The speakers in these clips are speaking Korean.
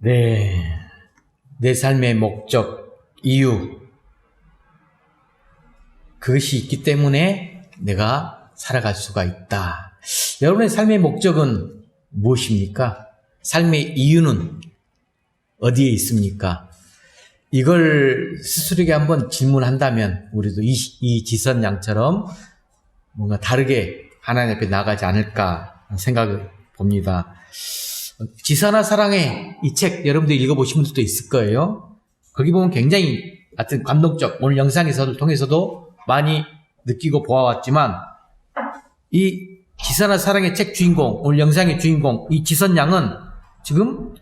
네, 내 삶의 목적, 이유, 그것이 있기 때문에 내가 살아갈 수가 있다. 여러분의 삶의 목적은 무엇입니까? 삶의 이유는 어디에 있습니까? 이걸 스스로에게 한번 질문한다면 우리도 이 지선 양처럼 뭔가 다르게 하나님 앞에 나가지 않을까 생각을 봅니다. 지선아 사랑해, 이 책 여러분들 읽어보신 분들도 있을 거예요. 거기 보면 굉장히 하여튼 감동적, 오늘 영상에서도 통해서도 많이 느끼고 보아왔지만, 이 지선아 사랑의 책 주인공, 오늘 영상의 주인공 이 지선 양은 지금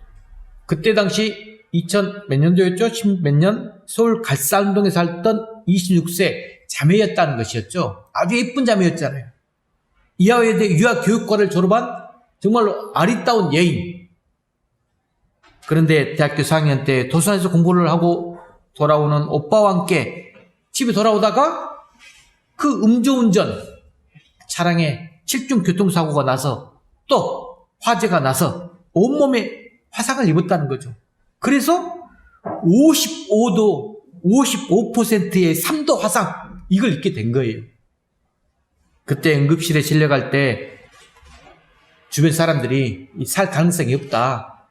그때 당시 2000 몇 년도였죠? 10 몇 년? 서울 갈산동에 살던 26세 자매였다는 것이었죠. 아주 예쁜 자매였잖아요. 이화여대 유아교육과를 졸업한 정말로 아리따운 여인. 그런데 대학교 4학년 때 도서관에서 공부를 하고 돌아오는 오빠와 함께 집에 돌아오다가 그 음주운전 차량에 7중 교통사고가 나서 또 화재가 나서 온몸에 화상을 입었다는 거죠. 그래서 55%의 3도 화상, 이걸 입게 된 거예요. 그때 응급실에 실려갈 때 주변 사람들이 살 가능성이 없다.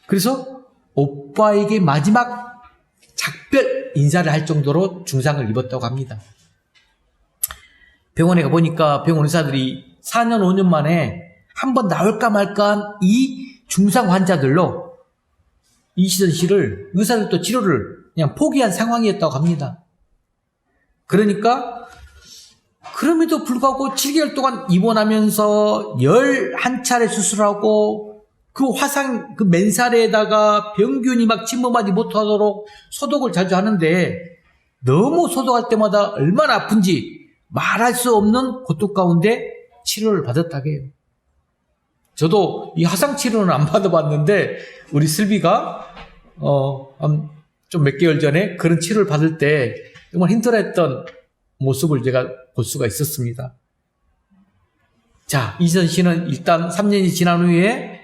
그래서 오빠에게 마지막 작별 인사를 할 정도로 중상을 입었다고 합니다. 병원에 가보니까 병원 의사들이 4년, 5년 만에 한번 나올까 말까한 이 중상 환자들로 이시선 씨를 의사들도 치료를 그냥 포기한 상황이었다고 합니다. 그러니까 그럼에도 불구하고 7개월 동안 입원하면서 11차례 수술하고 그 화상, 그 맨살에다가 병균이 막 침범하지 못하도록 소독을 자주 하는데 너무 소독할 때마다 얼마나 아픈지 말할 수 없는 고통 가운데 치료를 받았다고 해요. 저도 이 화상 치료는 안 받아봤는데 우리 슬비가 좀 몇 개월 전에 그런 치료를 받을 때 정말 힘들어했던 모습을 제가 볼 수가 있었습니다. 자, 이선 씨는 일단 3년이 지난 후에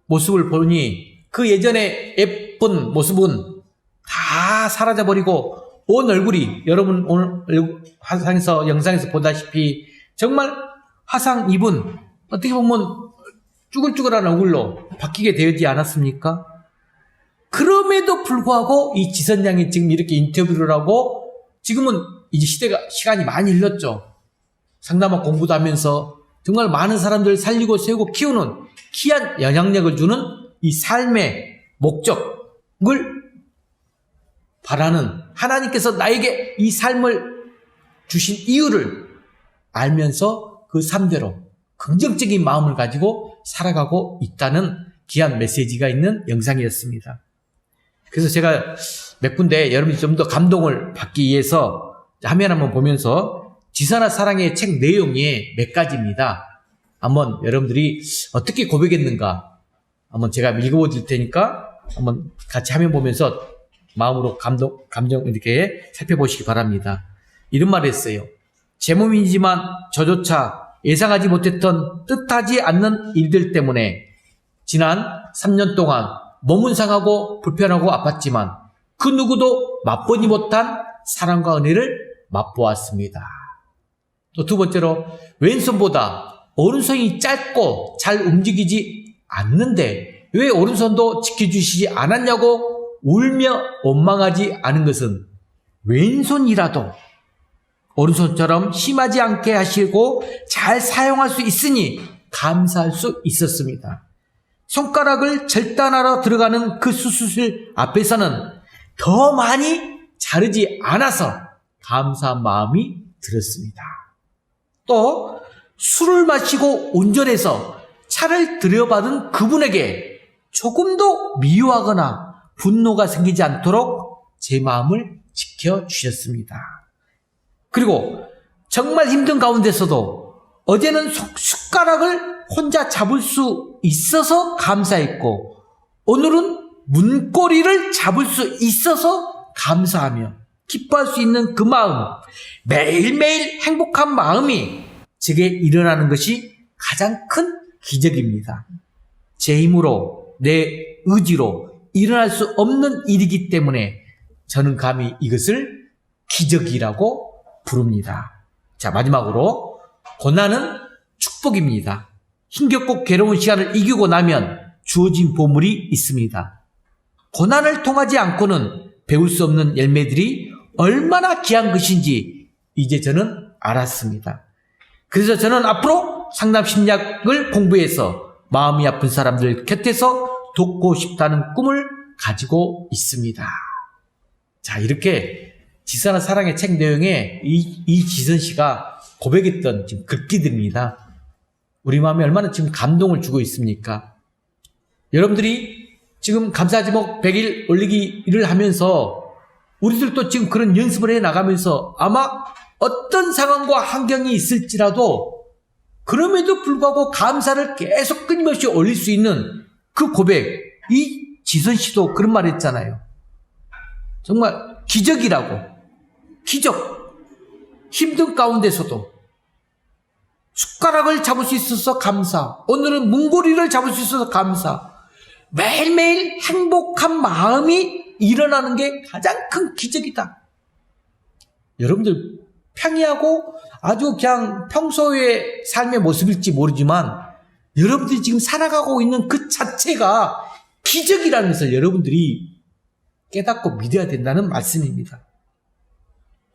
모습을 보니 그 예전에 예쁜 모습은 다 사라져버리고 온 얼굴이 여러분 오늘 화상에서 영상에서 보다시피 정말 화상 입은 어떻게 보면 쭈글쭈글한 얼굴로 바뀌게 되지 않았습니까? 그럼에도 불구하고 이 지선 양이 지금 이렇게 인터뷰를 하고 지금은 이제 시간이 많이 흘렀죠. 상담학 공부도 하면서 정말 많은 사람들을 살리고 세우고 키우는 귀한 영향력을 주는 이 삶의 목적을 바라는 하나님께서 나에게 이 삶을 주신 이유를 알면서 그 삶대로 긍정적인 마음을 가지고 살아가고 있다는 귀한 메시지가 있는 영상이었습니다. 그래서 제가 몇 군데 여러분이 좀 더 감동을 받기 위해서 화면 한번 보면서 지선아 사랑의 책 내용이 몇 가지입니다. 한번 여러분들이 어떻게 고백했는가 한번 제가 읽어드릴 테니까 한번 같이 화면 보면서 마음으로 감정 이렇게 살펴보시기 바랍니다. 이런 말을 했어요. 제 몸이지만 저조차 예상하지 못했던 뜻하지 않는 일들 때문에 지난 3년 동안 몸은 상하고 불편하고 아팠지만 그 누구도 맛보지 못한 사랑과 은혜를 맛보았습니다. 또 두 번째로 왼손보다 오른손이 짧고 잘 움직이지 않는데 왜 오른손도 지켜주시지 않았냐고 울며 원망하지 않은 것은 왼손이라도 오른손처럼 심하지 않게 하시고 잘 사용할 수 있으니 감사할 수 있었습니다. 손가락을 절단하러 들어가는 그 수술실 앞에서는 더 많이 자르지 않아서 감사한 마음이 들었습니다. 또 술을 마시고 운전해서 차를 들여받은 그분에게 조금도 미워하거나 분노가 생기지 않도록 제 마음을 지켜주셨습니다. 그리고 정말 힘든 가운데서도 어제는 숟가락을 혼자 잡을 수 있어서 감사했고 오늘은 문고리를 잡을 수 있어서 감사하며 기뻐할 수 있는 그 마음, 매일매일 행복한 마음이 제게 일어나는 것이 가장 큰 기적입니다. 제 힘으로 내 의지로 일어날 수 없는 일이기 때문에 저는 감히 이것을 기적이라고 부릅니다. 자, 마지막으로 고난은 축복입니다. 힘겹고 괴로운 시간을 이기고 나면 주어진 보물이 있습니다. 고난을 통하지 않고는 배울 수 없는 열매들이 얼마나 귀한 것인지 이제 저는 알았습니다. 그래서 저는 앞으로 상담심리학을 공부해서 마음이 아픈 사람들 곁에서 돕고 싶다는 꿈을 가지고 있습니다. 자, 이렇게 지선한 사랑의 책 내용에 이 지선 씨가 고백했던 지금 글귀들입니다. 우리 마음에 얼마나 지금 감동을 주고 있습니까? 여러분들이 지금 감사제목 100일 올리기를 하면서 우리들도 지금 그런 연습을 해 나가면서 아마 어떤 상황과 환경이 있을지라도 그럼에도 불구하고 감사를 계속 끊임없이 올릴 수 있는 그 고백, 이 지선 씨도 그런 말 했잖아요. 정말 기적이라고. 기적. 힘든 가운데서도 숟가락을 잡을 수 있어서 감사. 오늘은 문고리를 잡을 수 있어서 감사. 매일매일 행복한 마음이 일어나는 게 가장 큰 기적이다. 여러분들 평이하고 아주 그냥 평소의 삶의 모습일지 모르지만 여러분들이 지금 살아가고 있는 그 자체가 기적이라는 것을 여러분들이 깨닫고 믿어야 된다는 말씀입니다.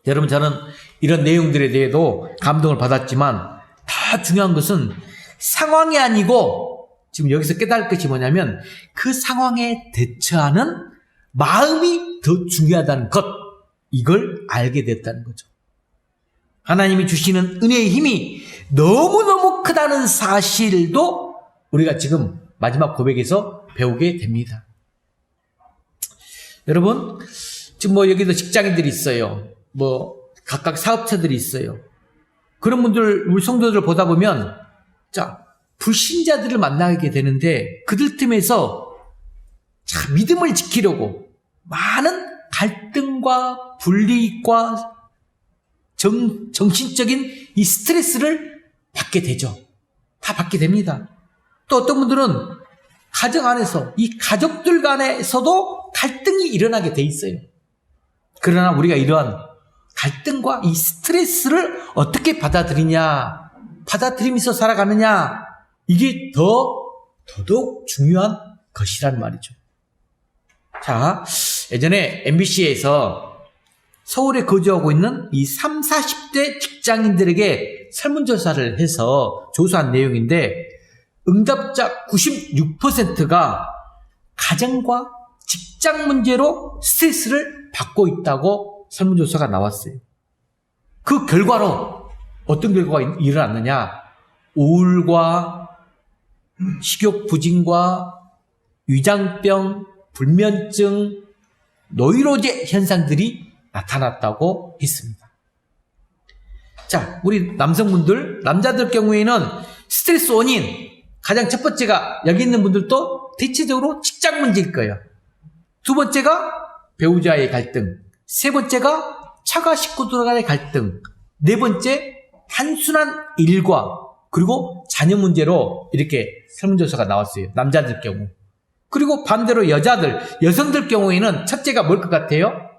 여러분, 저는 이런 내용들에 대해도 감동을 받았지만 더 중요한 것은 상황이 아니고 지금 여기서 깨달을 것이 뭐냐면 그 상황에 대처하는 마음이 더 중요하다는 것, 이걸 알게 됐다는 거죠. 하나님이 주시는 은혜의 힘이 너무너무 크다는 사실도 우리가 지금 마지막 고백에서 배우게 됩니다. 여러분, 지금 여기도 직장인들이 있어요. 각각 사업체들이 있어요. 그런 분들, 우리 성도들을 보다 보면, 자, 불신자들을 만나게 되는데, 그들 틈에서 참 믿음을 지키려고 많은 갈등과 불이익과 정신적인 이 스트레스를 받게 되죠. 다 받게 됩니다. 또 어떤 분들은 가정 안에서, 이 가족들 간에서도 갈등이 일어나게 돼 있어요. 그러나 우리가 이러한 갈등과 이 스트레스를 어떻게 받아들이면서 살아가느냐, 이게 더더욱 중요한 것이란 말이죠. 자, 예전에 MBC에서 서울에 거주하고 있는 이 30, 40대 직장인들에게 설문조사를 해서 조사한 내용인데 응답자 96%가 가정과 직장 문제로 스트레스를 받고 있다고 설문조사가 나왔어요. 그 결과로 어떤 결과가 일어났느냐? 우울과 식욕 부진과 위장병, 불면증, 노이로제 현상들이 나타났다고 했습니다. 자, 우리 남자들 경우에는 스트레스 원인, 가장 첫 번째가 여기 있는 분들도 대체적으로 직장 문제일 거예요. 두 번째가 배우자의 갈등, 세 번째가 처가 식구들 간의 갈등, 네 번째 단순한 일과 그리고 자녀 문제로 이렇게 설문조사가 나왔어요. 남자들 경우. 그리고 반대로 여성들 경우에는 첫째가 뭘 것 같아요?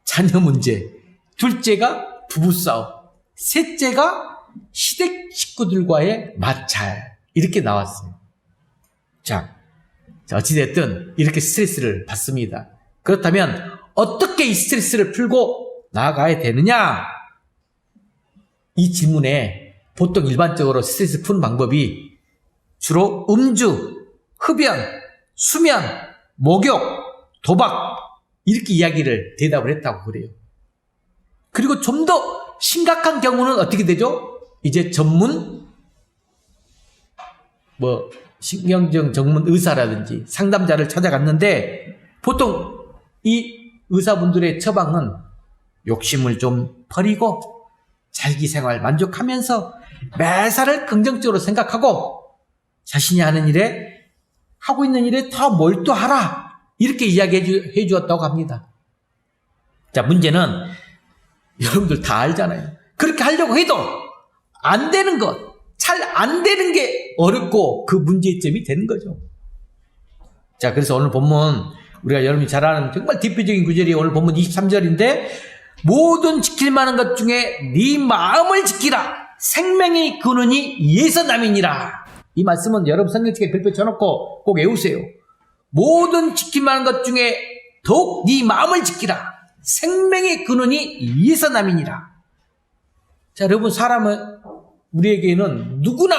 자녀 문제, 둘째가 부부싸움, 셋째가 시댁 식구들과의 마찰, 이렇게 나왔어요. 자, 어찌됐든 이렇게 스트레스를 받습니다. 그렇다면 어떻게 이 스트레스를 풀고 나아가야 되느냐? 이 질문에 보통 일반적으로 스트레스 푸는 방법이 주로 음주, 흡연, 수면, 목욕, 도박, 이렇게 이야기를 했다고 그래요. 그리고 좀 더 심각한 경우는 어떻게 되죠? 이제 전문 신경증 전문 의사라든지 상담자를 찾아갔는데 보통 이 의사분들의 처방은 욕심을 좀 버리고 자기생활 만족하면서 매사를 긍정적으로 생각하고 자신이 하고 있는 일에 더 몰두하라, 이렇게 이야기해 주었다고 합니다. 자, 문제는 여러분들 다 알잖아요. 그렇게 하려고 해도 안 되는 것, 잘 안 되는 게 어렵고 그 문제점이 되는 거죠. 자, 그래서 오늘 본문, 우리가 여러분이 잘 아는 정말 대표적인 구절이 오늘 본문 23절인데, 모든 지킬 만한 것 중에 네 마음을 지키라. 생명의 근원이 이에서 남이니라. 이 말씀은 여러분 성경책에 별표 쳐놓고 꼭 외우세요. 모든 지킬 만한 것 중에 더욱 네 마음을 지키라. 생명의 근원이 이에서 남이니라. 자, 여러분, 사람은, 우리에게는 누구나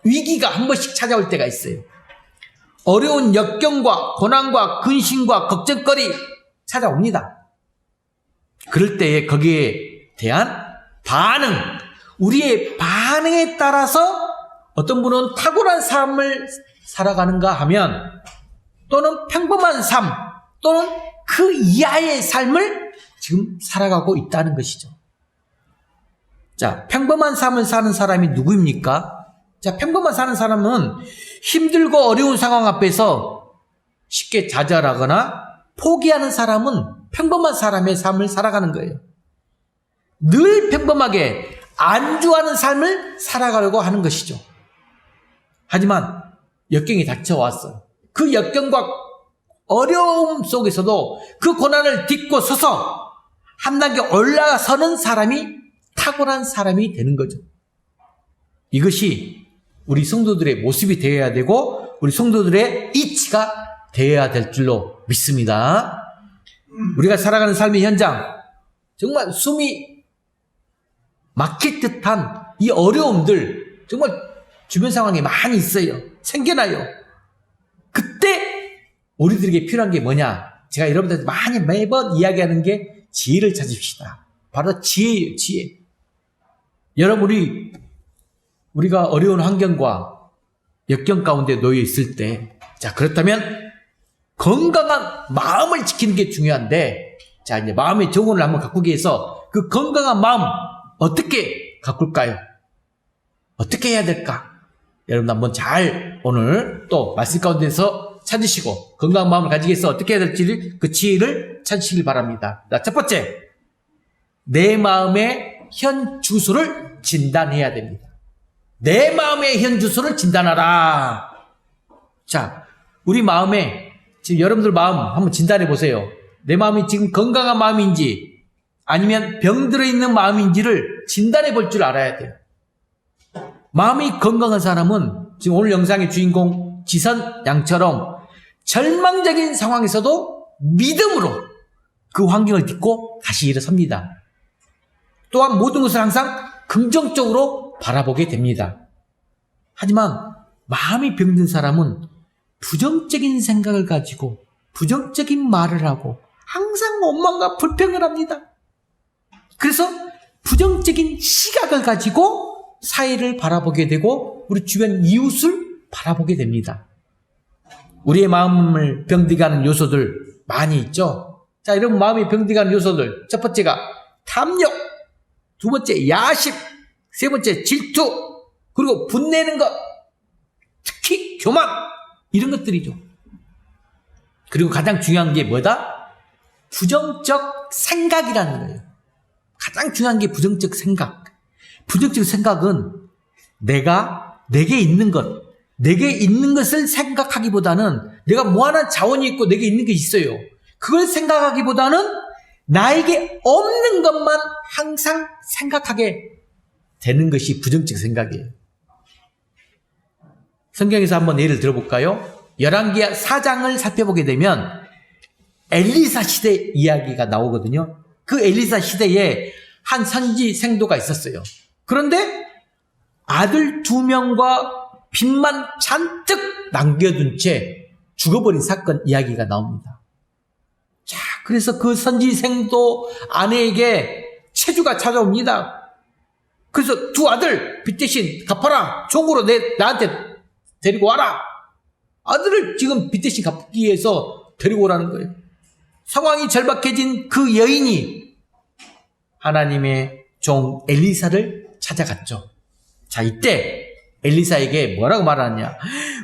위기가 한 번씩 찾아올 때가 있어요. 어려운 역경과 고난과 근심과 걱정거리 찾아옵니다. 그럴 때에 거기에 대한 반응, 우리의 반응에 따라서 어떤 분은 탁월한 삶을 살아가는가 하면, 또는 평범한 삶, 또는 그 이하의 삶을 지금 살아가고 있다는 것이죠. 자, 평범한 삶을 사는 사람이 누구입니까? 자, 평범한 사는 사람은 힘들고 어려운 상황 앞에서 쉽게 좌절하거나 포기하는 사람은 평범한 사람의 삶을 살아가는 거예요. 늘 평범하게 안주하는 삶을 살아가려고 하는 것이죠. 하지만 역경이 닥쳐왔어. 그 역경과 어려움 속에서도 그 고난을 딛고 서서 한 단계 올라서는 사람이 탁월한 사람이 되는 거죠. 이것이 우리 성도들의 모습이 되어야 되고 우리 성도들의 이치가 되어야 될 줄로 믿습니다. 우리가 살아가는 삶의 현장, 정말 숨이 막힐 듯한 이 어려움들, 정말 주변 상황에 많이 있어요. 생겨나요. 그때 우리들에게 필요한 게 뭐냐? 제가 여러분들한테 많이 매번 이야기하는 게 지혜를 찾읍시다. 바로 지혜예요, 지혜. 여러분, 우리가 어려운 환경과 역경 가운데 놓여 있을 때, 자, 그렇다면 건강한 마음을 지키는 게 중요한데, 자, 이제 마음의 정원을 한번 가꾸기 위해서 그 건강한 마음 어떻게 가꿀까요? 어떻게 해야 될까? 여러분 한번 잘 오늘 또 말씀 가운데서 찾으시고 건강한 마음을 가지기 위해서 어떻게 해야 될지 그 지혜를 찾으시길 바랍니다. 자, 첫 번째, 내 마음의 현 주소를 진단해야 됩니다. 내 마음의 현 주소를 진단하라. 자, 우리 마음에 지금 여러분들 마음 한번 진단해 보세요. 내 마음이 지금 건강한 마음인지 아니면 병들어 있는 마음인지를 진단해 볼 줄 알아야 돼요. 마음이 건강한 사람은 지금 오늘 영상의 주인공 지선 양처럼 절망적인 상황에서도 믿음으로 그 환경을 딛고 다시 일어섭니다. 또한 모든 것을 항상 긍정적으로 바라보게 됩니다. 하지만 마음이 병든 사람은 부정적인 생각을 가지고 부정적인 말을 하고 항상 원망과 불평을 합니다. 그래서 부정적인 시각을 가지고 사회를 바라보게 되고 우리 주변 이웃을 바라보게 됩니다. 우리의 마음을 병들게 하는 요소들 많이 있죠. 자, 여러분, 마음이 병들게 하는 요소들, 첫 번째가 탐욕, 두 번째 야식, 세 번째 질투, 그리고 분내는 것, 특히 교만, 이런 것들이죠. 그리고 가장 중요한 게 뭐다? 부정적 생각이라는 거예요. 가장 중요한 게 부정적 생각. 부정적 생각은 내게 있는 것을 생각하기보다는 내가 무한한 자원이 있고 내게 있는 게 있어요. 그걸 생각하기보다는 나에게 없는 것만 항상 생각하게 되는 것이 부정적 생각이에요. 성경에서 한번 예를 들어볼까요? 열왕기하 4장을 살펴보게 되면 엘리사 시대 이야기가 나오거든요. 그 엘리사 시대에 한 선지 생도가 있었어요. 그런데 아들 2명과 빚만 잔뜩 남겨둔 채 죽어버린 사건 이야기가 나옵니다. 자, 그래서 그 선지 생도 아내에게 체주가 찾아옵니다. 그래서 두 아들 빚 대신 갚아라. 종으로 나한테 데리고 와라. 아들을 지금 빚 대신 갚기 위해서 데리고 오라는 거예요. 상황이 절박해진 그 여인이 하나님의 종 엘리사를 찾아갔죠. 자, 이때 엘리사에게 뭐라고 말하냐?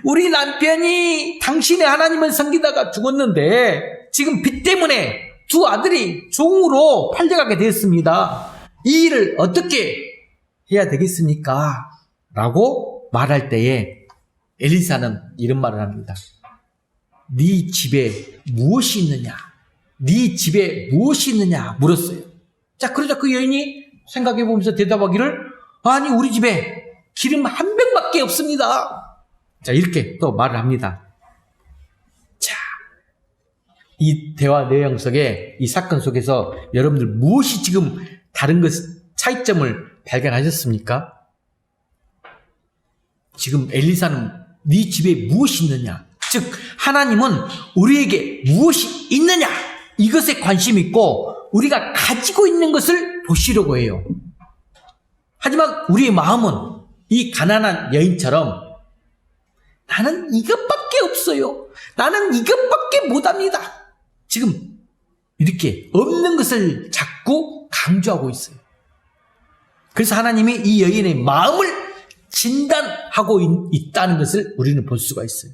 우리 남편이 당신의 하나님을 섬기다가 죽었는데 지금 빚 때문에 두 아들이 종으로 팔려가게 되었습니다. 이 일을 어떻게 해야 되겠습니까? 라고 말할 때에 엘리사는 이런 말을 합니다. 네 집에 무엇이 있느냐? 네 집에 무엇이 있느냐? 물었어요. 자, 그러자 그 여인이 생각해 보면서 대답하기를, 아니, 우리 집에 기름 한 병밖에 없습니다. 자, 이렇게 또 말을 합니다. 자, 이 대화 내용 속에, 이 사건 속에서 여러분들 무엇이 지금 다른 것, 차이점을 발견하셨습니까? 지금 엘리사는 네 집에 무엇이 있느냐? 즉, 하나님은 우리에게 무엇이 있느냐? 이것에 관심이 있고, 우리가 가지고 있는 것을 보시려고 해요. 하지만 우리의 마음은 이 가난한 여인처럼 나는 이것밖에 없어요. 나는 이것밖에 못합니다. 지금 이렇게 없는 것을 자꾸 강조하고 있어요. 그래서 하나님이 이 여인의 마음을 진단하고 있다는 것을 우리는 볼 수가 있어요.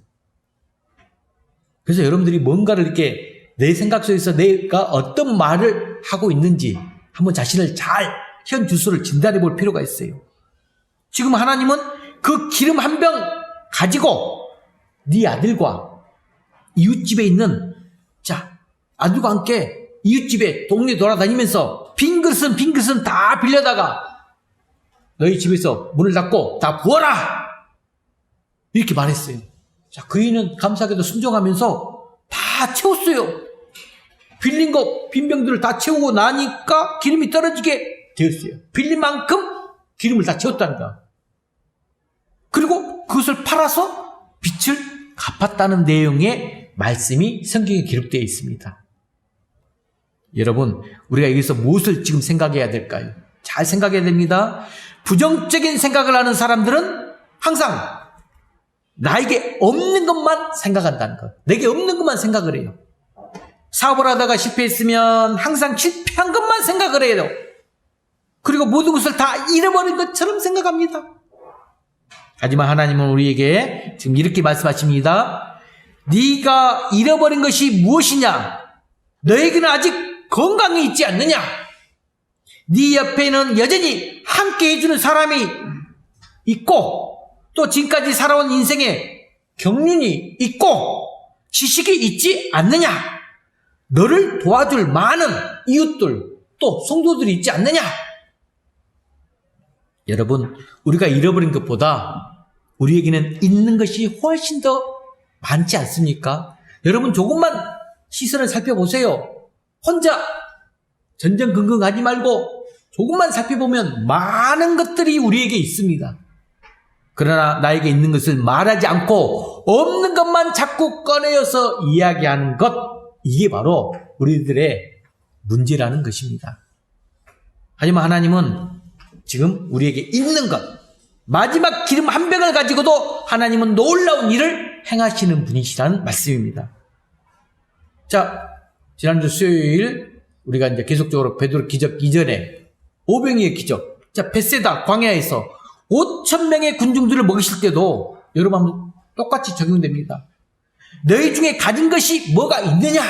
그래서 여러분들이 뭔가를 이렇게 내 생각 속에서 내가 어떤 말을 하고 있는지 한번 자신을 잘 현 주소를 진단해 볼 필요가 있어요. 지금 하나님은 그 기름 한 병 가지고 네 아들과 이웃집에 있는 아들과 함께 이웃집에 동네 돌아다니면서 빈 그릇은 다 빌려다가 너희 집에서 문을 닫고 다 부어라! 이렇게 말했어요. 자, 그 이는 감사하게도 순종하면서 다 채웠어요. 빌린 거, 빈 병들을 다 채우고 나니까 기름이 떨어지게 되었어요. 빌린 만큼 기름을 다 채웠다는 거야. 그리고 그것을 팔아서 빚을 갚았다는 내용의 말씀이 성경에 기록되어 있습니다. 여러분, 우리가 여기서 무엇을 지금 생각해야 될까요? 잘 생각해야 됩니다. 부정적인 생각을 하는 사람들은 항상 나에게 없는 것만 생각한다는 것. 내게 없는 것만 생각을 해요. 사업을 하다가 실패했으면 항상 실패한 것만 생각을 해요. 그리고 모든 것을 다 잃어버린 것처럼 생각합니다. 하지만 하나님은 우리에게 지금 이렇게 말씀하십니다. 네가 잃어버린 것이 무엇이냐? 너에게는 아직 건강이 있지 않느냐? 네 옆에는 여전히 함께 해주는 사람이 있고 또 지금까지 살아온 인생에 경륜이 있고 지식이 있지 않느냐? 너를 도와줄 많은 이웃들 또 성도들이 있지 않느냐? 여러분, 우리가 잃어버린 것보다 우리에게는 있는 것이 훨씬 더 많지 않습니까? 여러분, 조금만 시선을 살펴보세요. 혼자 전전긍긍하지 말고 조금만 살펴보면 많은 것들이 우리에게 있습니다. 그러나 나에게 있는 것을 말하지 않고 없는 것만 자꾸 꺼내어서 이야기하는 것, 이게 바로 우리들의 문제라는 것입니다. 하지만 하나님은 지금 우리에게 있는 것, 마지막 기름 한 병을 가지고도 하나님은 놀라운 일을 행하시는 분이시라는 말씀입니다. 자, 지난주 수요일 우리가 이제 계속적으로 베드로 기적 이전에 오병이의 기적, 자, 베세다 광야에서 5,000명의 군중들을 먹이실 때도 여러분 똑같이 적용됩니다. 너희 중에 가진 것이 뭐가 있느냐?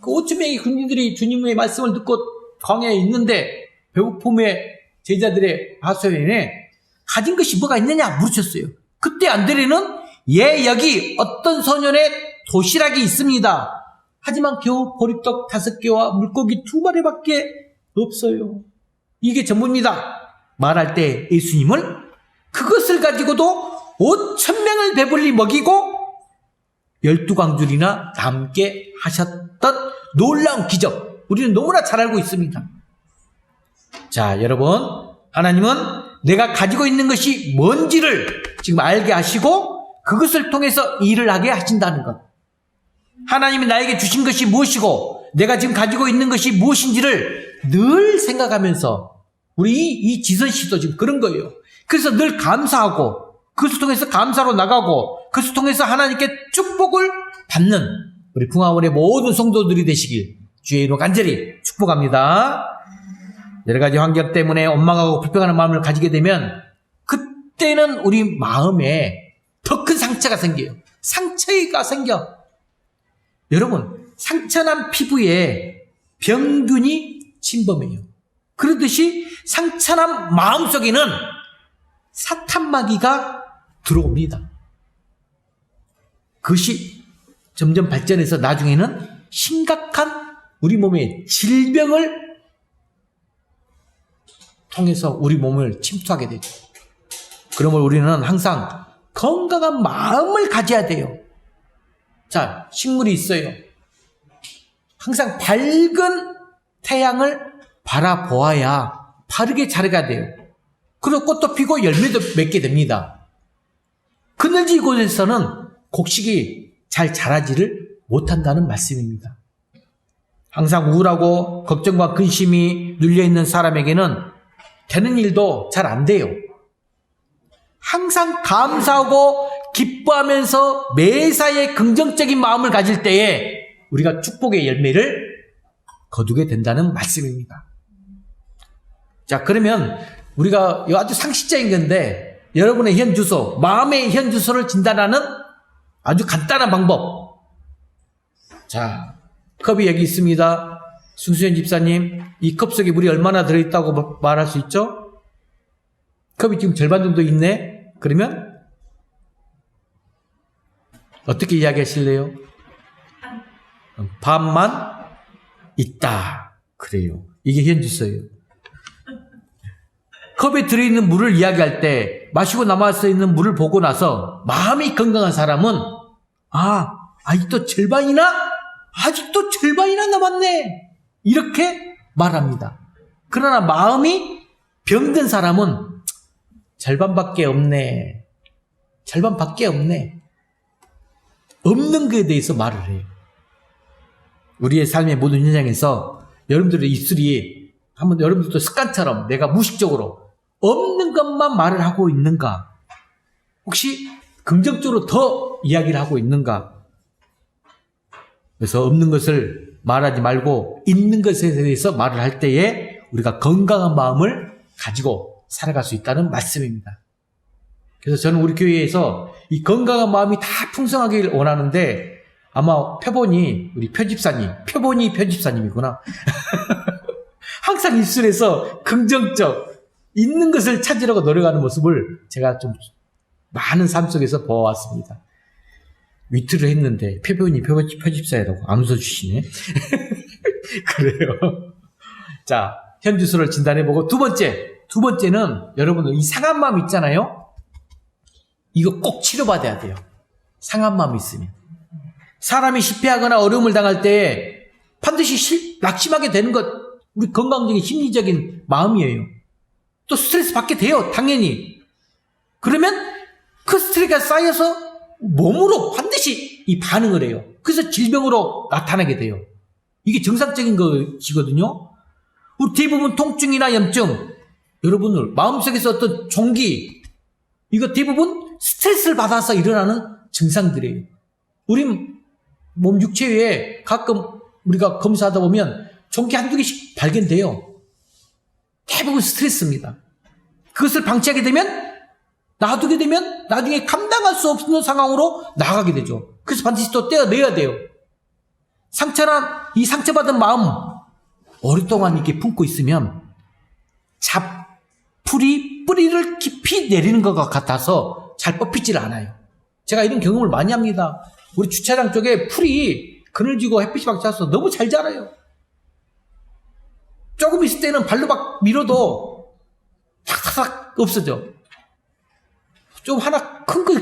그 5,000명의 군중들이 주님의 말씀을 듣고 광야에 있는데 배고픔에 제자들의 하소연에 가진 것이 뭐가 있느냐 물으셨어요. 그때 안드레는 여기 어떤 소년의 도시락이 있습니다. 하지만 겨우 보리떡 5개와 물고기 2마리밖에 없어요. 이게 전부입니다. 말할 때 예수님은 그것을 가지고도 5,000명을 배불리 먹이고 12광줄이나 남게 하셨던 놀라운 기적, 우리는 너무나 잘 알고 있습니다. 자, 여러분, 하나님은 내가 가지고 있는 것이 뭔지를 지금 알게 하시고 그것을 통해서 일을 하게 하신다는 것. 하나님이 나에게 주신 것이 무엇이고 내가 지금 가지고 있는 것이 무엇인지를 늘 생각하면서 우리 이 지선 씨도 지금 그런 거예요. 그래서 늘 감사하고 그것을 통해서 감사로 나가고 그것을 통해서 하나님께 축복을 받는 우리 풍화원의 모든 성도들이 되시길 주의 이름으로 간절히 축복합니다. 여러 가지 환경 때문에 원망하고 불평하는 마음을 가지게 되면 그때는 우리 마음에 더 큰 상처가 생겨요. 상처가 생겨. 여러분, 상처난 피부에 병균이 침범해요. 그러듯이 상처난 마음속에는 사탄마귀가 들어옵니다. 그것이 점점 발전해서 나중에는 심각한 우리 몸의 질병을 통해서 우리 몸을 침투하게 되죠. 그러므로 우리는 항상 건강한 마음을 가져야 돼요. 자, 식물이 있어요. 항상 밝은 태양을 바라보아야 바르게 자라가 돼요. 그리고 꽃도 피고 열매도 맺게 됩니다. 그늘진 곳에서는 곡식이 잘 자라지를 못한다는 말씀입니다. 항상 우울하고 걱정과 근심이 눌려있는 사람에게는 되는 일도 잘 안 돼요. 항상 감사하고 기뻐하면서 매사에 긍정적인 마음을 가질 때에 우리가 축복의 열매를 거두게 된다는 말씀입니다. 자, 그러면 우리가 아주 상식적인 건데 여러분의 현 주소, 마음의 현 주소를 진단하는 아주 간단한 방법. 자, 컵이 여기 있습니다. 승수현 집사님, 이 컵 속에 물이 얼마나 들어있다고 말할 수 있죠? 컵이 지금 절반 정도 있네? 그러면 어떻게 이야기하실래요? 반만 있다. 그래요. 이게 현 주소예요. 컵에 들어있는 물을 이야기할 때 마시고 남아서 있는 물을 보고 나서 마음이 건강한 사람은 아직도 절반이나 남았네. 이렇게 말합니다. 그러나 마음이 병든 사람은 절반밖에 없네. 없는 것에 대해서 말을 해요. 우리의 삶의 모든 현장에서 여러분들의 입술이 한번 여러분들도 습관처럼 내가 무의식적으로 없는 것만 말을 하고 있는가? 혹시 긍정적으로 더 이야기를 하고 있는가? 그래서 없는 것을 말하지 말고 있는 것에 대해서 말을 할 때에 우리가 건강한 마음을 가지고 살아갈 수 있다는 말씀입니다. 그래서 저는 우리 교회에서 이 건강한 마음이 다 풍성하길 원하는데 아마 표본이 표집사님이구나. 항상 입술에서 긍정적 있는 것을 찾으려고 노력하는 모습을 제가 좀 많은 삶 속에서 보아왔습니다. 위트를 했는데 표본이 표집사라고 안 웃어주시네. 그래요. 자, 현 주소를 진단해보고 두 번째는 여러분들 이 상한 마음 있잖아요. 이거 꼭 치료받아야 돼요. 상한 마음이 있으면. 사람이 실패하거나 어려움을 당할 때 반드시 낙심하게 되는 것, 우리 건강적인 심리적인 마음이에요. 또 스트레스 받게 돼요, 당연히. 그러면 그 스트레스가 쌓여서 몸으로 반드시 이 반응을 해요. 그래서 질병으로 나타나게 돼요. 이게 정상적인 것이거든요. 우리 대부분 통증이나 염증, 여러분들 마음속에서 어떤 종기, 이거 대부분 스트레스를 받아서 일어나는 증상들이에요. 우리 몸 육체에 가끔 우리가 검사하다 보면 종기 한두 개씩 발견돼요. 대부분 스트레스입니다. 그것을 방치하게 되면, 놔두게 되면 나중에 감당할 수 없는 상황으로 나가게 되죠. 그래서 반드시 또 떼어내야 돼요. 이 상처받은 마음 오랫동안 이렇게 품고 있으면 뿌리를 깊이 내리는 것 같아서 잘 뽑히질 않아요. 제가 이런 경험을 많이 합니다. 우리 주차장 쪽에 풀이 그늘지고 햇빛이 막 쏴서 너무 잘 자라요. 조금 있을 때는 발로 막 밀어도 탁탁탁 없어져. 좀 하나 큰 거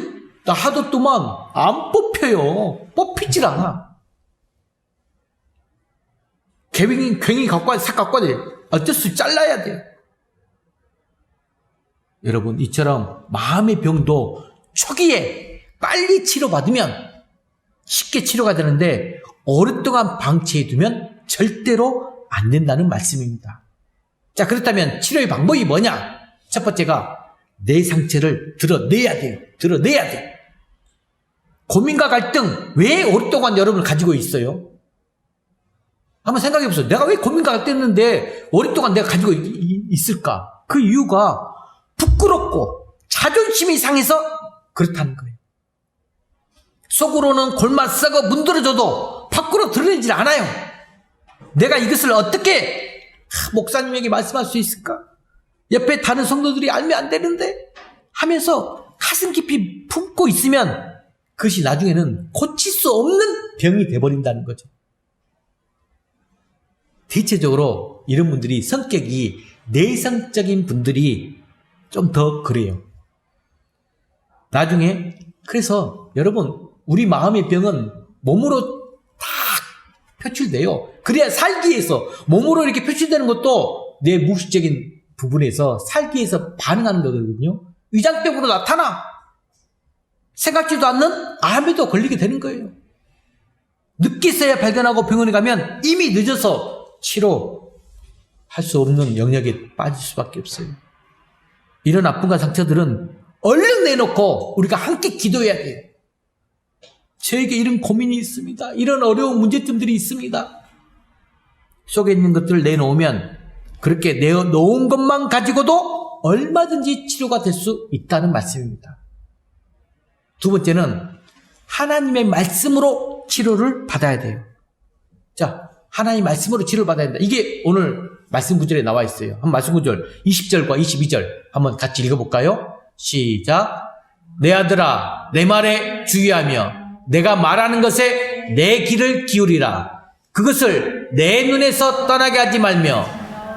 놔뒀더만 안 뽑혀요. 뽑히질 않아. 괜히 갖고 와야 돼. 어쩔 수 없이 잘라야 돼. 여러분, 이처럼 마음의 병도 초기에 빨리 치료받으면 쉽게 치료가 되는데 오랫동안 방치해두면 절대로 안 된다는 말씀입니다. 자, 그렇다면 치료의 방법이 뭐냐? 첫 번째가 내 상처를 드러내야 돼요. 드러내야 돼. 고민과 갈등 왜 오랫동안 여러분을 가지고 있어요? 한번 생각해 보세요. 내가 왜 고민과 갈등했는데 오랫동안 내가 가지고 있을까? 그 이유가 부끄럽고 자존심이 상해서 그렇다는 거예요. 속으로는 골마 썩어 문드러져도 밖으로 드러내질 않아요. 내가 이것을 어떻게 목사님에게 말씀할 수 있을까? 옆에 다른 성도들이 알면 안 되는데 하면서 가슴 깊이 품고 있으면 그것이 나중에는 고칠 수 없는 병이 돼버린다는 거죠. 대체적으로 이런 분들이 성격이 내성적인 분들이 좀 더 그래요. 나중에 그래서 여러분 우리 마음의 병은 몸으로 다 표출돼요. 그래야 살기 위해서 몸으로 이렇게 표출되는 것도 내 무의식적인 부분에서 살기 위해서 반응하는 거거든요. 위장병으로 나타나 생각지도 않는 암에도 걸리게 되는 거예요. 늦게서야 발견하고 병원에 가면 이미 늦어서 치료할 수 없는 영역에 빠질 수밖에 없어요. 이런 아픔과 상처들은 얼른 내놓고 우리가 함께 기도해야 돼요. 저에게 이런 고민이 있습니다. 이런 어려운 문제점들이 있습니다. 속에 있는 것들을 내놓으면 그렇게 내놓은 것만 가지고도 얼마든지 치료가 될 수 있다는 말씀입니다. 두 번째는 하나님의 말씀으로 치료를 받아야 돼요. 자, 하나님의 말씀으로 치료를 받아야 된다. 이게 오늘 말씀 구절에 나와 있어요. 한 말씀 구절 20절과 22절 한번 같이 읽어볼까요? 시작. 내 아들아 내 말에 주의하며 내가 말하는 것에 내 귀를 기울이라. 그것을 내 눈에서 떠나게 하지 말며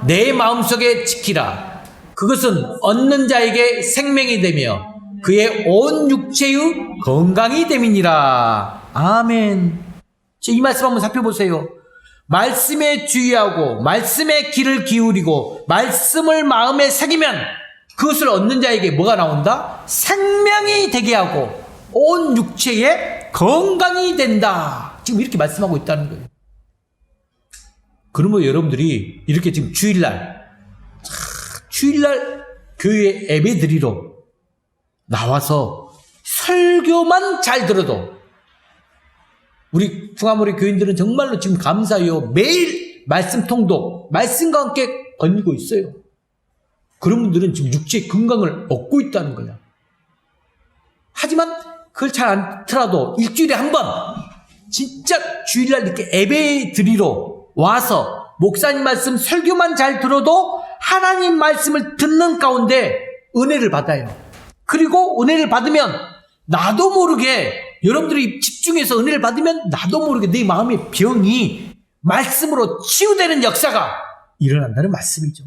내 마음속에 지키라. 그것은 얻는 자에게 생명이 되며 그의 온 육체의 건강이 됨이니라. 아멘. 이 말씀 한번 살펴보세요. 말씀에 주의하고 말씀에 귀를 기울이고 말씀을 마음에 새기면 그것을 얻는 자에게 뭐가 나온다? 생명이 되게 하고 온 육체에 건강이 된다. 지금 이렇게 말씀하고 있다는 거예요. 그러면 여러분들이 이렇게 지금 주일날 교회 예배 드리러 나와서 설교만 잘 들어도 우리 풍화모리 교인들은 정말로 지금 감사해요. 매일 말씀 통독, 말씀과 함께 거닐고 있어요. 그런 분들은 지금 육체의 건강을 얻고 있다는 거야. 하지만 그걸 잘 않더라도 일주일에 한 번 진짜 주일날 이렇게 예배 드리러 와서 목사님 말씀 설교만 잘 들어도 하나님 말씀을 듣는 가운데 은혜를 받아요. 그리고 은혜를 받으면 나도 모르게 여러분들이 집중해서 은혜를 받으면 나도 모르게 내 마음의 병이 말씀으로 치유되는 역사가 일어난다는 말씀이죠.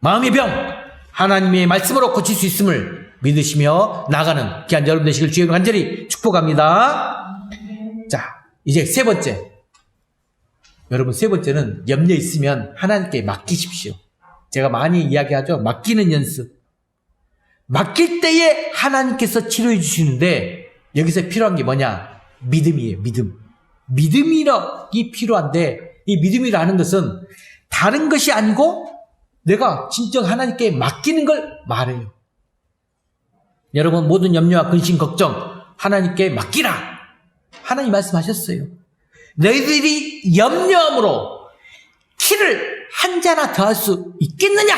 마음의 병 하나님의 말씀으로 고칠 수 있음을 믿으시며 나가는 귀한 여러분 되시길 주의 이름으로 간절히 축복합니다. 자, 이제 세 번째. 여러분 세 번째는 염려 있으면 하나님께 맡기십시오. 제가 많이 이야기하죠. 맡기는 연습. 맡길 때에 하나님께서 치료해 주시는데 여기서 필요한 게 뭐냐? 믿음이에요. 믿음. 믿음이 필요한데 이 믿음이라는 것은 다른 것이 아니고 내가 진정 하나님께 맡기는 걸 말해요. 여러분 모든 염려와 근심 걱정 하나님께 맡기라. 하나님 말씀하셨어요. 너희들이 염려함으로 키를 한 자나 더할 수 있겠느냐?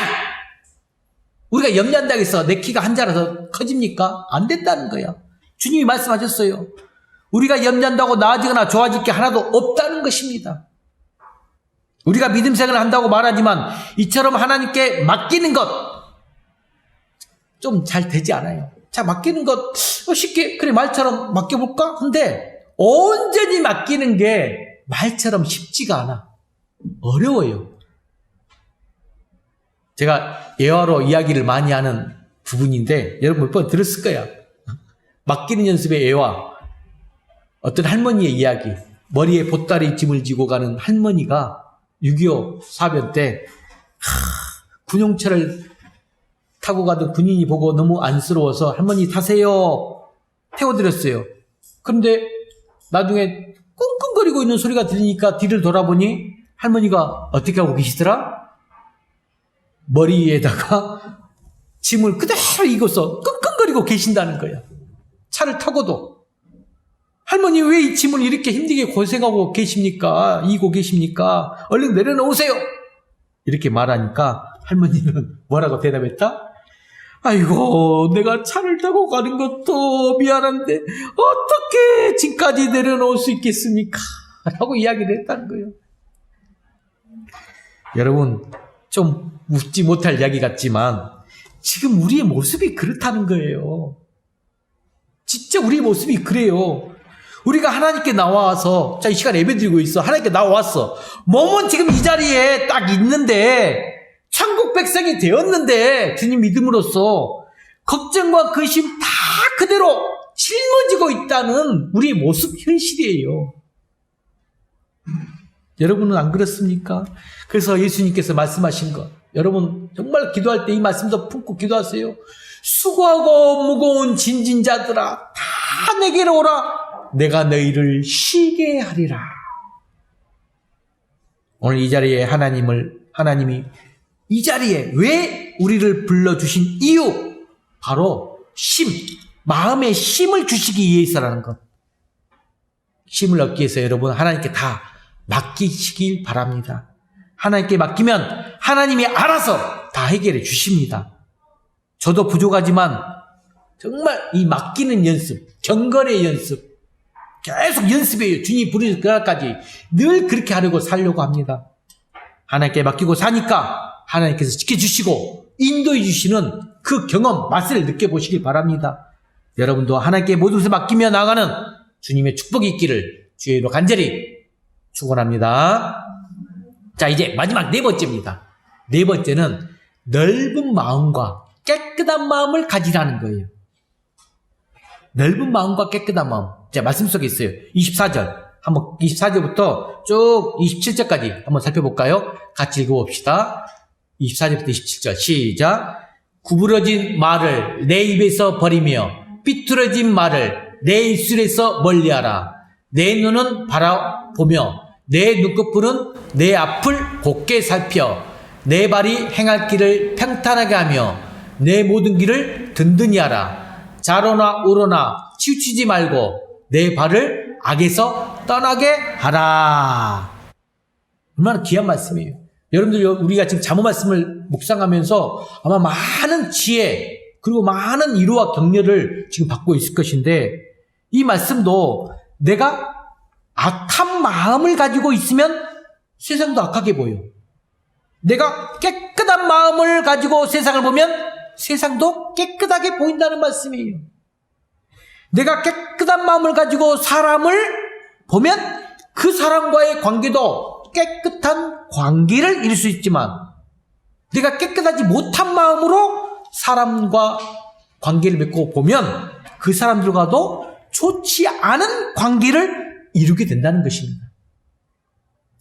우리가 염려한다고 해서 내 키가 한 자나 더 커집니까? 안 된다는 거야. 주님이 말씀하셨어요. 우리가 염려한다고 나아지거나 좋아질 게 하나도 없다는 것입니다. 우리가 믿음 생활을 한다고 말하지만 이처럼 하나님께 맡기는 것 좀 잘 되지 않아요. 자, 맡기는 것 쉽게 그래 말처럼 맡겨볼까? 근데 온전히 맡기는 게 말처럼 쉽지가 않아. 어려워요. 제가 예화로 이야기를 많이 하는 부분인데 여러분 몇 번 들었을 거야. 맡기는 연습의 예화. 어떤 할머니의 이야기. 머리에 보따리 짐을 지고 가는 할머니가 6.25 사변 때 군용차를 타고 가던 군인이 보고 너무 안쓰러워서 할머니 타세요. 태워드렸어요. 그런데 나중에 끙끙거리고 있는 소리가 들리니까 뒤를 돌아보니 할머니가 어떻게 하고 계시더라? 머리에다가 짐을 그대로 이고서 끙끙거리고 계신다는 거야. 차를 타고도. 할머니 왜 이 짐을 이렇게 힘들게 고생하고 계십니까? 이고 계십니까? 얼른 내려놓으세요. 이렇게 말하니까 할머니는 뭐라고 대답했다? 아이고 내가 차를 타고 가는 것도 미안한데 어떻게 짐까지 내려놓을 수 있겠습니까? 라고 이야기를 했다는 거예요. 여러분 좀 웃지 못할 이야기 같지만 지금 우리의 모습이 그렇다는 거예요. 진짜 우리 모습이 그래요. 우리가 하나님께 나와서, 자, 이 시간 예배 드리고 있어. 하나님께 나와왔어. 몸은 지금 이 자리에 딱 있는데, 천국 백성이 되었는데, 주님 믿음으로써, 걱정과 근심 다 그대로 짊어지고 있다는 우리의 모습 현실이에요. 여러분은 안 그렇습니까? 그래서 예수님께서 말씀하신 것, 여러분 정말 기도할 때 이 말씀도 품고 기도하세요. 수고하고 무거운 짐진 자들아 다 내게로 오라. 내가 너희를 쉬게 하리라. 오늘 이 자리에 하나님이 이 자리에 왜 우리를 불러주신 이유, 바로 마음의 쉼을 주시기 위해서라는 것. 쉼을 얻기 위해서 여러분 하나님께 다 맡기시길 바랍니다. 하나님께 맡기면 하나님이 알아서 다 해결해 주십니다. 저도 부족하지만 정말 이 맡기는 연습, 경건의 연습 계속 연습해요. 주님이 부르는 그날까지 늘 그렇게 하려고 살려고 합니다. 하나님께 맡기고 사니까 하나님께서 지켜주시고 인도해 주시는 그 경험, 맛을 느껴보시길 바랍니다. 여러분도 하나님께 모든 것을 맡기며 나가는 주님의 축복이 있기를 주의 이름으로 간절히 축원합니다. 자, 이제 마지막 네 번째입니다. 네 번째는 넓은 마음과 깨끗한 마음을 가지라는 거예요. 넓은 마음과 깨끗한 마음. 자, 말씀 속에 있어요. 24절부터 쭉 27절까지 한번 살펴볼까요? 같이 읽어봅시다. 24절부터 27절 시작. 구부러진 말을 내 입에서 버리며 삐뚤어진 말을 내 입술에서 멀리하라. 내 눈은 바라보며 내 눈꺼풀은 내 앞을 곱게 살펴 내 발이 행할 길을 평탄하게 하며 내 모든 길을 든든히 하라. 좌로나 우로나 치우치지 말고 내 발을 악에서 떠나게 하라. 얼마나 귀한 말씀이에요. 여러분들, 우리가 지금 잠언 말씀을 묵상하면서 아마 많은 지혜 그리고 많은 위로와 격려를 지금 받고 있을 것인데, 이 말씀도 내가 악한 마음을 가지고 있으면 세상도 악하게 보여. 내가 깨끗한 마음을 가지고 세상을 보면 세상도 깨끗하게 보인다는 말씀이에요. 내가 깨끗한 마음을 가지고 사람을 보면 그 사람과의 관계도 깨끗한 관계를 이룰 수 있지만, 내가 깨끗하지 못한 마음으로 사람과 관계를 맺고 보면 그 사람들과도 좋지 않은 관계를 이루게 된다는 것입니다.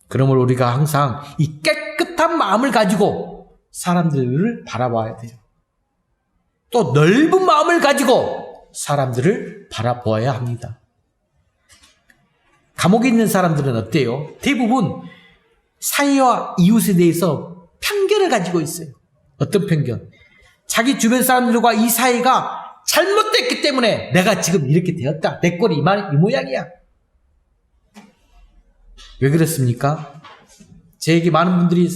그러므로 우리가 항상 이 깨끗한 마음을 가지고 사람들을 바라봐야 돼요. 또 넓은 마음을 가지고 사람들을 바라보아야 합니다. 감옥에 있는 사람들은 어때요? 대부분 사회와 이웃에 대해서 편견을 가지고 있어요. 어떤 편견? 자기 주변 사람들과 이 사회가 잘못됐기 때문에 내가 지금 이렇게 되었다. 내 꼴이 이 모양이야. 왜 그렇습니까? 제게 많은 분들이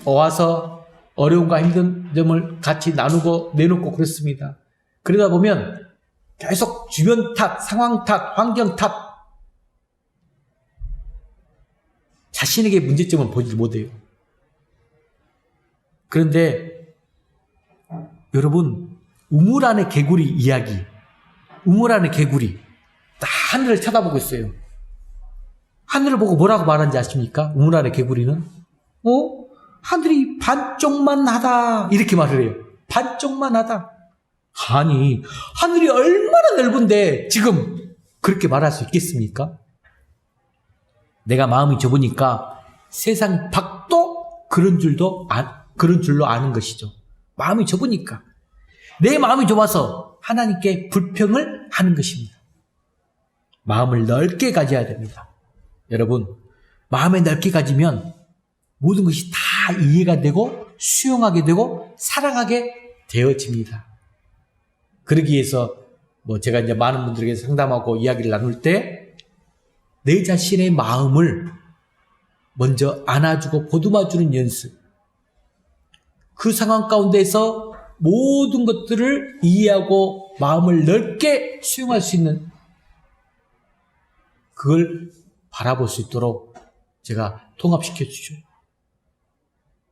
와서 어려움과 힘든 점을 같이 나누고 내놓고 그렇습니다. 그러다 보면 계속 주변 탓, 상황 탓, 환경 탓, 자신에게 문제점을 보지 못해요. 그런데 여러분, 우물 안의 개구리 이야기, 우물 안의 개구리 딱 하늘을 쳐다보고 있어요. 하늘을 보고 뭐라고 말하는지 아십니까? 우물 안의 개구리는 하늘이 반쪽만 하다 이렇게 말을 해요. 반쪽만 하다. 아니, 하늘이 얼마나 넓은데 지금 그렇게 말할 수 있겠습니까? 내가 마음이 좁으니까 세상 밖도 그런 줄로 아는 것이죠. 마음이 좁으니까. 내 마음이 좁아서 하나님께 불평을 하는 것입니다. 마음을 넓게 가져야 됩니다. 여러분, 마음을 넓게 가지면 모든 것이 다 이해가 되고 수용하게 되고 사랑하게 되어집니다. 그러기 위해서 제가 이제 많은 분들에게 상담하고 이야기를 나눌 때 내 자신의 마음을 먼저 안아주고 보듬어주는 연습, 그 상황 가운데서 모든 것들을 이해하고 마음을 넓게 수용할 수 있는, 그걸 바라볼 수 있도록 제가 통합시켜 주죠.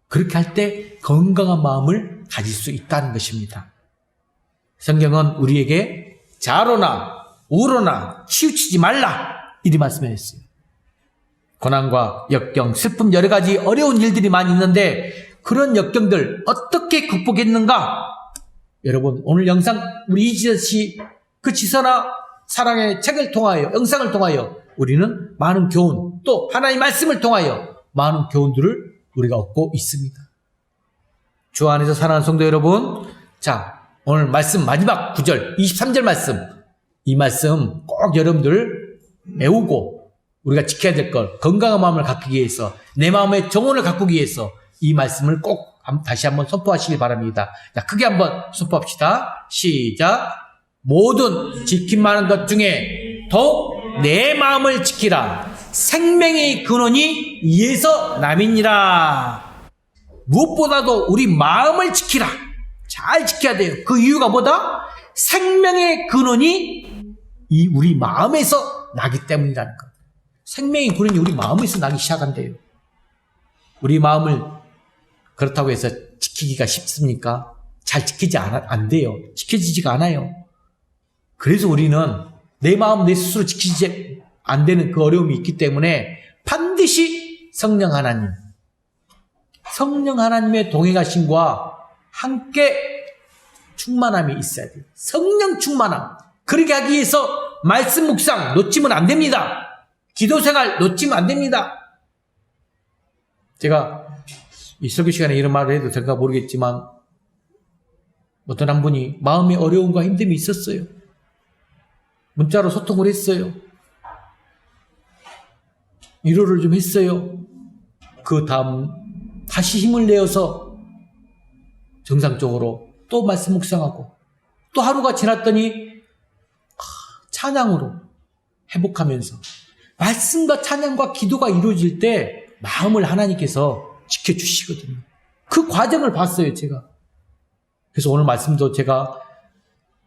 그렇게 할 때 건강한 마음을 가질 수 있다는 것입니다. 성경은 우리에게 좌로나 우로나 치우치지 말라. 이리 말씀하셨어요. 고난과 역경, 슬픔 여러 가지 어려운 일들이 많이 있는데 그런 역경들 어떻게 극복했는가? 여러분 오늘 영상 우리 이지선 씨 그 지선아 사랑의 책을 통하여 영상을 통하여 우리는 많은 교훈 또 하나님의 말씀을 통하여 많은 교훈들을 우리가 얻고 있습니다. 주 안에서 사랑하는 성도 여러분, 자 오늘 말씀 마지막 9절 23절 말씀, 이 말씀 꼭 여러분들 외우고 우리가 지켜야 될 것, 건강한 마음을 가꾸기 위해서 내 마음의 정원을 가꾸기 위해서 이 말씀을 꼭 다시 한번 선포하시기 바랍니다. 자, 크게 한번 선포합시다. 시작. 모든 지킴만한 것 중에 더욱 내 마음을 지키라. 생명의 근원이 이에서 남이니라. 무엇보다도 우리 마음을 지키라. 잘 지켜야 돼요. 그 이유가 뭐다? 생명의 근원이 이 우리 마음에서 나기 때문이라는 것. 생명의 근원이 우리 마음에서 나기 시작한대요. 우리 마음을 그렇다고 해서 지키기가 쉽습니까? 잘 지키지 안 돼요. 지켜지지가 않아요. 그래서 우리는 내 마음 내 스스로 지키지 안 되는 그 어려움이 있기 때문에 반드시 성령 하나님의 동행하심과 함께 충만함이 있어야 돼요. 성령 충만함. 그렇게 하기 위해서 말씀 묵상 놓치면 안 됩니다. 기도 생활 놓치면 안 됩니다. 제가 이 설교 시간에 이런 말을 해도 될까 모르겠지만 어떤 한 분이 마음의 어려움과 힘듦이 있었어요. 문자로 소통을 했어요. 위로를 좀 했어요. 그 다음 다시 힘을 내어서 정상적으로 또 말씀 묵상하고 또 하루가 지났더니 찬양으로 회복하면서 말씀과 찬양과 기도가 이루어질 때 마음을 하나님께서 지켜주시거든요. 그 과정을 봤어요, 제가. 그래서 오늘 말씀도 제가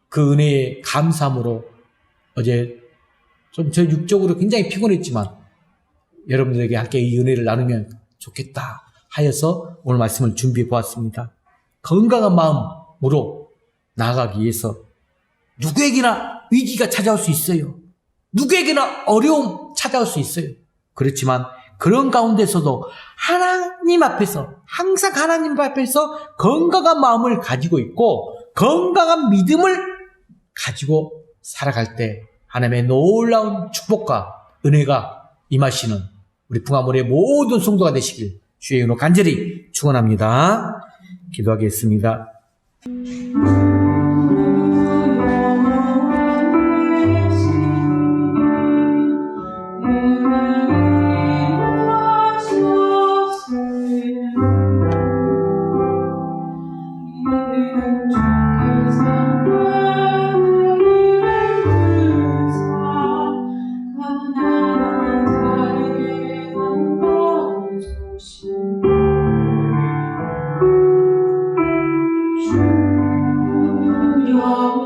그 은혜에 감사함으로 어제 좀 저 육적으로 굉장히 피곤했지만 여러분들에게 함께 이 은혜를 나누면 좋겠다 하여서 오늘 말씀을 준비해 보았습니다. 건강한 마음으로 나아가기 위해서 누구에게나 위기가 찾아올 수 있어요. 누구에게나 어려움 찾아올 수 있어요. 그렇지만 그런 가운데서도 하나님 앞에서 항상 하나님 앞에서 건강한 마음을 가지고 있고 건강한 믿음을 가지고 살아갈 때 하나님의 놀라운 축복과 은혜가 임하시는 우리 풍화문의 모든 성도가 되시길 주의 이름으로 간절히 축원합니다. 기도하겠습니다. 주여